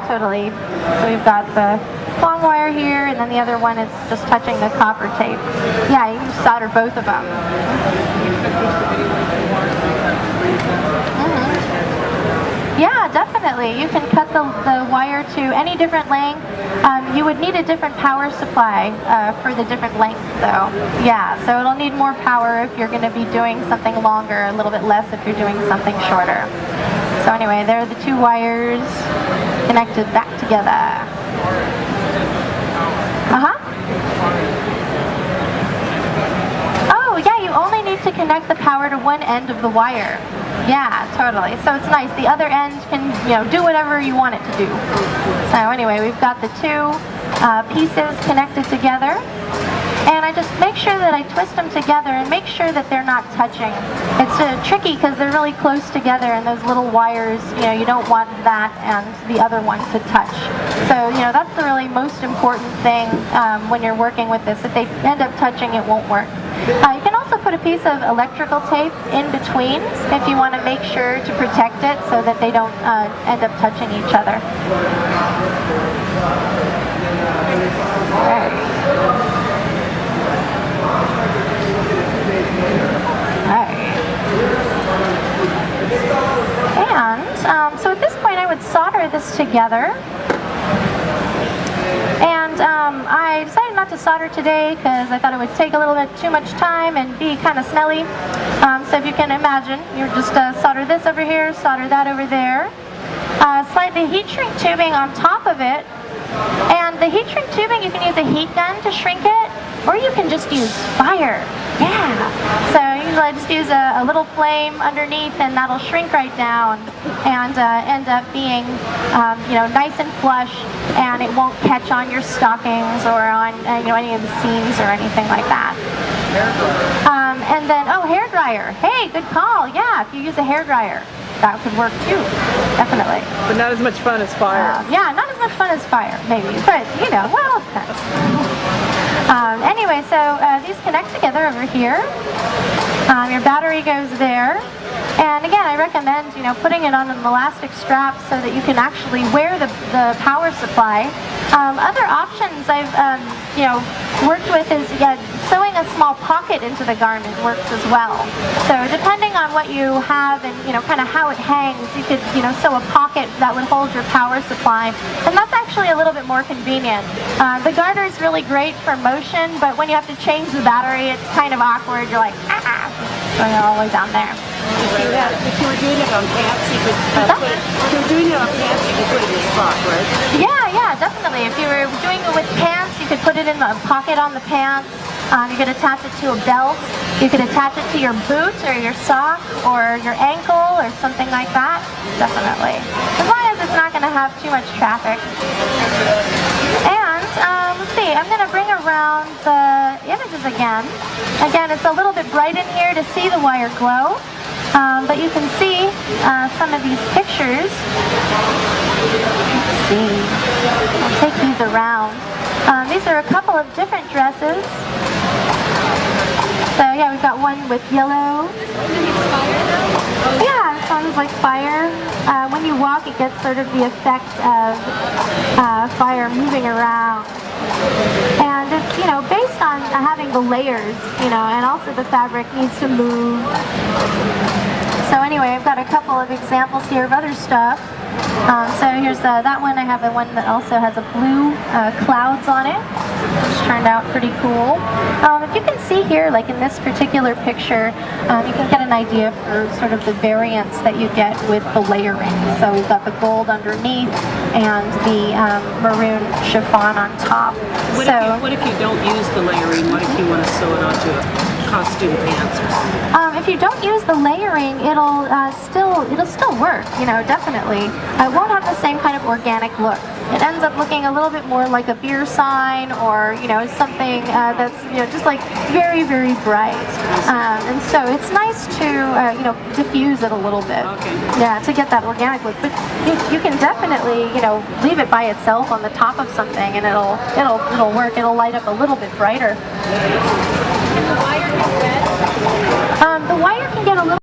totally. So we've got the long wire here, and then the other one is just touching the copper tape. Yeah, you can solder both of them. Yeah, definitely. You can cut the wire to any different length. You would need a different power supply for the different lengths though. Yeah, so it'll need more power if you're going to be doing something longer, a little bit less if you're doing something shorter. So anyway, there are the two wires connected back together. Oh yeah, you only need to connect the power to one end of the wire. Yeah, totally. So it's nice. The other end can, do whatever you want it to do. So anyway, we've got the two pieces connected together. And I just make sure that I twist them together and make sure that they're not touching. It's tricky because they're really close together, and those little wires, you don't want that and the other one to touch. So, that's the really most important thing when you're working with this. If they end up touching, it won't work. You can also put a piece of electrical tape in between if you want to make sure to protect it so that they don't end up touching each other. Alright. And so at this point I would solder this together. And I decided not to solder today because I thought it would take a little bit too much time and be kind of smelly. So if you can imagine, you just solder this over here, solder that over there. Slide the heat shrink tubing on top of it. And the heat shrink tubing, you can use a heat gun to shrink it, or you can just use fire. Yeah. So usually I just use a little flame underneath, and that'll shrink right down and end up being, nice and flush, and it won't catch on your stockings or on any of the seams or anything like that. And then, hair dryer. Hey, good call. Yeah, if you use a hair dryer, that could work too, definitely. But not as much fun as fire. Yeah, not as much fun as fire, maybe. But, well, it depends. Anyway, so these connect together over here. Your battery goes there. And again, I recommend, putting it on an elastic strap so that you can actually wear the power supply. Other options I've, worked with is sewing a small pocket into the garment works as well. So depending on what you have and, kind of how it hangs, you could, sew a pocket that would hold your power supply. And that's actually a little bit more convenient. The garter is really great for motion, but when you have to change the battery, it's kind of awkward. You're like, going all the way down there. If you were doing it on pants, you could put it in a sock, right? Yeah, definitely. If you were doing it with pants, you could put it in the pocket on the pants. You could attach it to a belt. You could attach it to your boot or your sock or your ankle or something like that. Definitely. As long as it's not going to have too much traffic. And let's see, I'm going to bring around the images again. Again, it's a little bit bright in here to see the wire glow. But you can see some of these pictures. Let's see. I'll take these around. These are a couple of different dresses. So yeah, we've got one with yellow. Yeah, it sounds like fire. When you walk, it gets sort of the effect of fire moving around. And it's, based on having the layers, and also the fabric needs to move. So anyway, I've got a couple of examples here of other stuff. So here's that one. I have the one that also has a blue clouds on it, which turned out pretty cool. If you can see here, like in this particular picture, you can get an idea for sort of the variance that you get with the layering. So we've got the gold underneath and the maroon chiffon on top. What if you don't use the layering? What if you want to sew it onto a costume pants or something? If you don't use the layering, it'll still work, definitely. It won't have the same kind of organic look. It ends up looking a little bit more like a beer sign or, something that's, just like very, very bright. And so it's nice to, diffuse it a little bit. Okay. Yeah, to get that organic look. But you can definitely, leave it by itself on the top of something and it'll work. It'll light up a little bit brighter. Can the wire be red? The wire